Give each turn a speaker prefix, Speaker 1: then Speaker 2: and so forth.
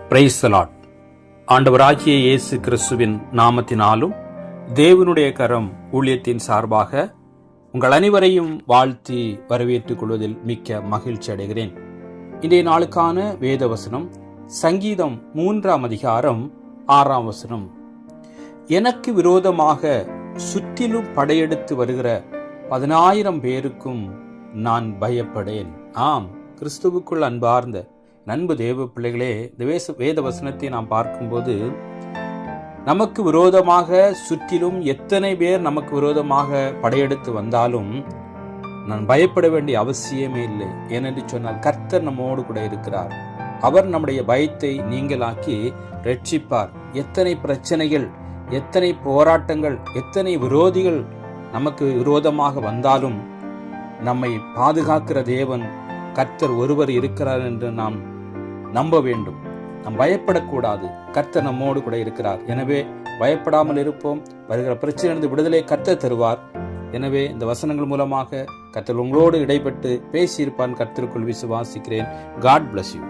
Speaker 1: Praise the Lord. ஆண்டவராகிய இயேசு கிறிஸ்துவின் நாமத்தினாலும் தேவனுடைய கரம் ஊழியத்தின் சார்பாக உங்கள் அனைவரையும் வாழ்த்தி வரவேற்றுக் கொள்வதில் மிக்க மகிழ்ச்சி அடைகிறேன். இன்றைய நாளுக்கான வேத வசனம் சங்கீதம் 3ஆம் அதிகாரம் 6ஆம் வசனம். எனக்கு விரோதமாக சுற்றிலும் படையெடுத்து வருகிற 10,000 பேருக்கும் நான் பயப்படேன். ஆம், கிறிஸ்துவுக்குள் அன்பார்ந்த நண்பு தேவ பிள்ளைகளே, இந்த வேத வசனத்தை நாம் பார்க்கும்போது நமக்கு விரோதமாக சுற்றிலும் எத்தனை பேர் நமக்கு விரோதமாக படையெடுத்து வந்தாலும் நான் பயப்பட வேண்டிய அவசியமே இல்லை. ஏனென்று சொன்னால் கர்த்தர் நம்மோடு கூட இருக்கிறார். அவர் நம்முடைய பயத்தை நீங்களாக்கி ரட்சிப்பார். எத்தனை பிரச்சனைகள், எத்தனை போராட்டங்கள், எத்தனை விரோதிகள் நமக்கு விரோதமாக வந்தாலும் நம்மை பாதுகாக்கிற தேவன் கர்த்தர் ஒருவர் இருக்கிறார் என்று நாம் நம்ப வேண்டும். நாம் பயப்படக்கூடாது. கர்த்தர் நம்மோடு கூட இருக்கிறார். எனவே பயப்படாமல் இருப்போம். வருகிற பிரச்சனையிலிருந்து விடுதலை கர்த்தர் தருவார். எனவே இந்த வசனங்கள் மூலமாக கர்த்தர் உங்களோடு இடைப்பட்டு பேசியிருப்பான். கர்த்தருக்குள் விசுவாசிக்கிறேன். God bless you.